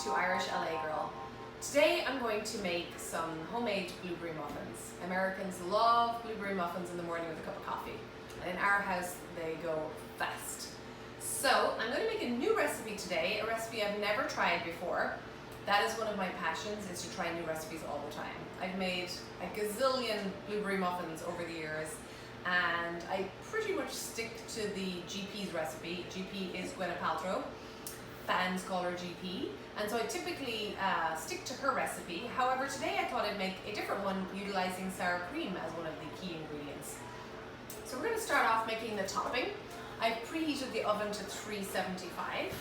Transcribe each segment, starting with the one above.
to Irish LA Girl. Today I'm going to make some homemade blueberry muffins. Americans love blueberry muffins in the morning with a cup of coffee. And in our house they go fast. So I'm going to make a new recipe today, a recipe I've never tried before. That is one of my passions, is to try new recipes all the time. I've made a gazillion blueberry muffins over the years, and I pretty much stick to the GP's recipe. GP is Gwyneth Paltrow. Fans call her GP, and so I typically stick to her recipe. However, today I thought I'd make a different one utilizing sour cream as one of the key ingredients. So we're going to start off making the topping. I've preheated the oven to 375,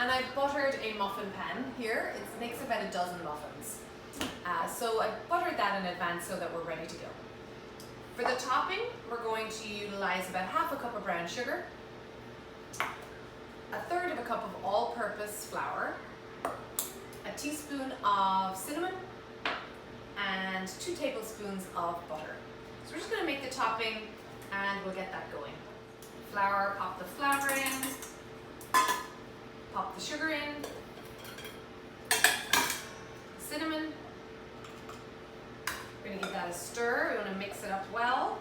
and I've buttered a muffin pan here. It makes about a dozen muffins. So I buttered that in advance so that we're ready to go. For the topping, we're going to utilize about half a cup of brown sugar, a third of a cup of all-purpose flour, a teaspoon of cinnamon, and 2 tablespoons of butter. So we're just going to make the topping and we'll get that going. Flour, pop the flour in, pop the sugar in, cinnamon. We're going to give that a stir. We want to mix it up well.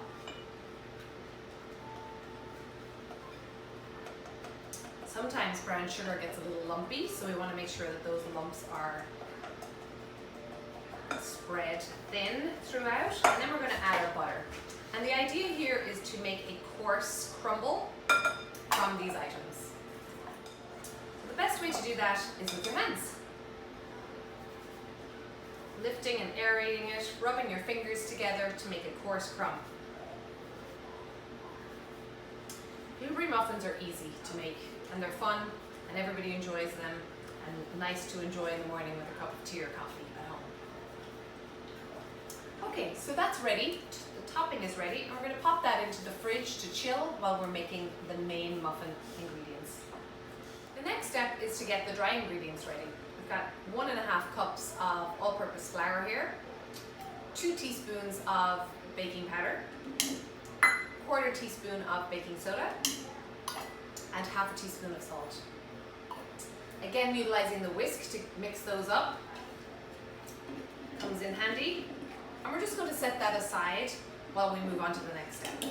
Sometimes brown sugar gets a little lumpy, so we want to make sure that those lumps are spread thin throughout. And then we're going to add our butter. And the idea here is to make a coarse crumble from these items. So the best way to do that is with your hands. Lifting and aerating it, rubbing your fingers together to make a coarse crumb. Blueberry muffins are easy to make, and they're fun, and everybody enjoys them, and nice to enjoy in the morning with a cup of tea or coffee at home. Okay, so that's ready. The topping is ready, and we're going to pop that into the fridge to chill while we're making the main muffin ingredients. The next step is to get the dry ingredients ready. We've got 1.5 cups of all-purpose flour here, 2 teaspoons of baking powder, 1/4 teaspoon of baking soda, and 1/2 teaspoon of salt. Again, utilizing the whisk to mix those up comes in handy. And we're just going to set that aside while we move on to the next step.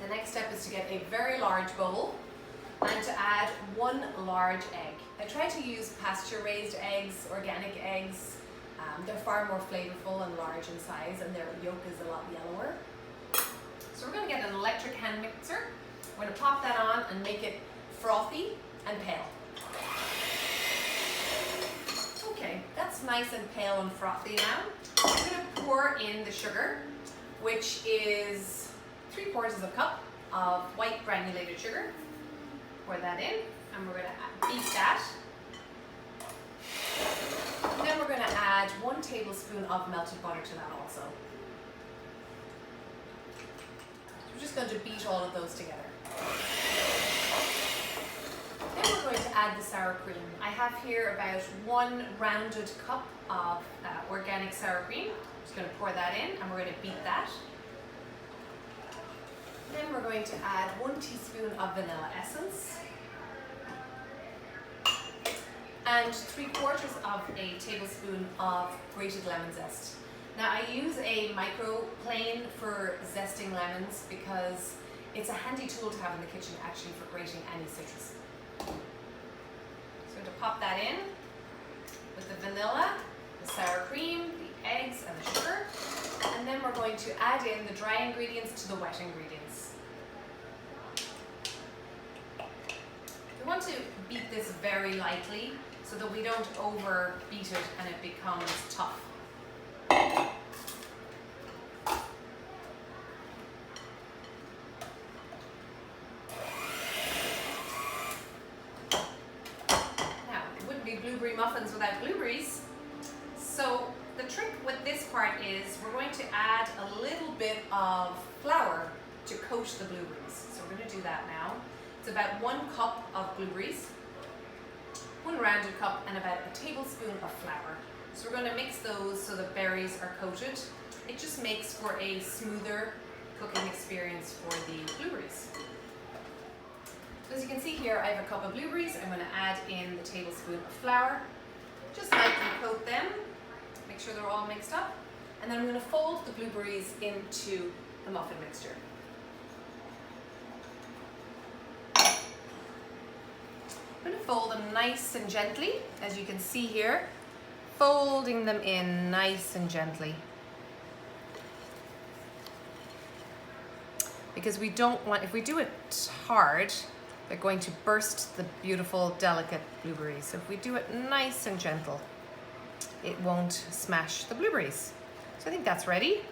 The next step is to get a very large bowl and to add 1 large egg. I try to use pasture-raised eggs, organic eggs. They're far more flavorful and large in size, and their yolk is a lot yellower. So we're going to get an electric hand mixer. We're going to pop that on and make it frothy and pale. Okay, that's nice and pale and frothy now. I'm going to pour in the sugar, which is 3/4 cup of white granulated sugar. Pour that in, and we're going to beat that. And then we're going to add 1 tablespoon of melted butter to that also. So we're just going to beat all of those together. Then we're going to add the sour cream. I have here about 1 rounded cup of organic sour cream. I'm just going to pour that in, and we're going to beat that. Then we're going to add 1 teaspoon of vanilla essence and 3/4 tablespoon of grated lemon zest. Now I use a microplane for zesting lemons because it's a handy tool to have in the kitchen actually for grating any citrus. So I'm going to pop that in with the vanilla, the sour cream, the eggs and the sugar, and then we're going to add in the dry ingredients to the wet ingredients. We want to beat this very lightly so that we don't overbeat it and it becomes tough. Now, it wouldn't be blueberry muffins without blueberries. So the trick with this part is we're going to add a little bit of flour to coat the blueberries. So we're going to do that now. It's about 1 cup of blueberries, 1 rounded cup, and about a tablespoon of flour. So we're going to mix those so the berries are coated. It just makes for a smoother cooking experience for the blueberries. So as you can see here, I have a cup of blueberries. I'm going to add in the tablespoon of flour. Just lightly coat them, make sure they're all mixed up. And then I'm going to fold the blueberries into the muffin mixture. I'm going to fold them nice and gently, as you can see here. Folding them in nice and gently. Because we don't want, if we do it hard, they're going to burst the beautiful, delicate blueberries. So if we do it nice and gentle, it won't smash the blueberries. So I think that's ready.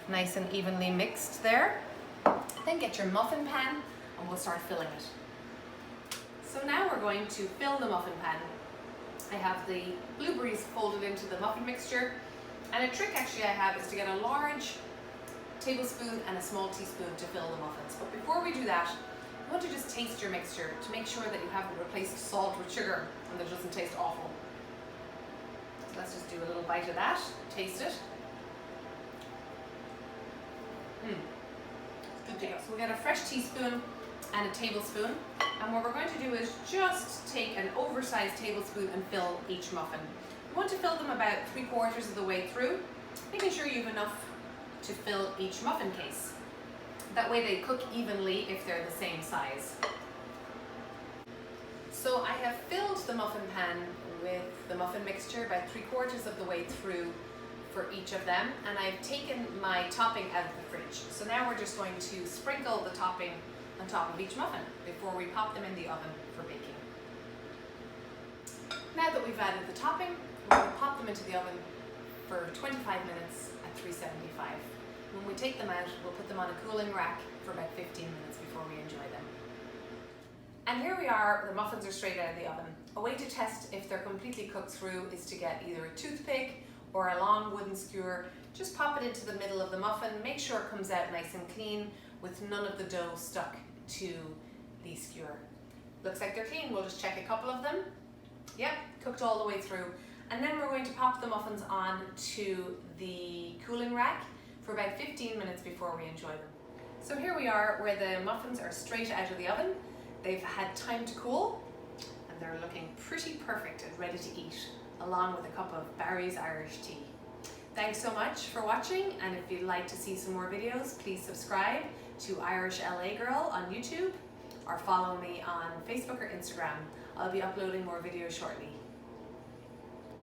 Nice and evenly mixed there. Then get your muffin pan and we'll start filling it. So now we're going to fill the muffin pan. I have the blueberries folded into the muffin mixture. And a trick actually I have is to get a large tablespoon and a small teaspoon to fill the muffins. But before we do that, you want to just taste your mixture to make sure that you haven't replaced salt with sugar and that it doesn't taste awful. So let's just do a little bite of that, taste it. Good to go. So we'll get a fresh teaspoon and a tablespoon. And what we're going to do is just take an oversized tablespoon and fill each muffin. You want to fill them about 3/4 of the way through, making sure you have enough to fill each muffin case. That way they cook evenly if they're the same size. So I have filled the muffin pan with the muffin mixture about 3/4 of the way through for each of them, and I've taken my topping out of the fridge. So now we're just going to sprinkle the topping on top of each muffin before we pop them in the oven for baking. Now that we've added the topping, we're going to pop them into the oven for 25 minutes at 375. When we take them out, we'll put them on a cooling rack for about 15 minutes before we enjoy them. And here we are, the muffins are straight out of the oven. A way to test if they're completely cooked through is to get either a toothpick or a long wooden skewer. Just pop it into the middle of the muffin, make sure it comes out nice and clean with none of the dough stuck to the skewer. Looks like they're clean, we'll just check a couple of them. Yep, cooked all the way through. And then we're going to pop the muffins on to the cooling rack for about 15 minutes before we enjoy them. So here we are where the muffins are straight out of the oven. They've had time to cool and they're looking pretty perfect and ready to eat, along with a cup of Barry's Irish tea. Thanks so much for watching, and if you'd like to see some more videos, please subscribe to Irish LA Girl on YouTube or follow me on Facebook or Instagram. I'll be uploading more videos shortly.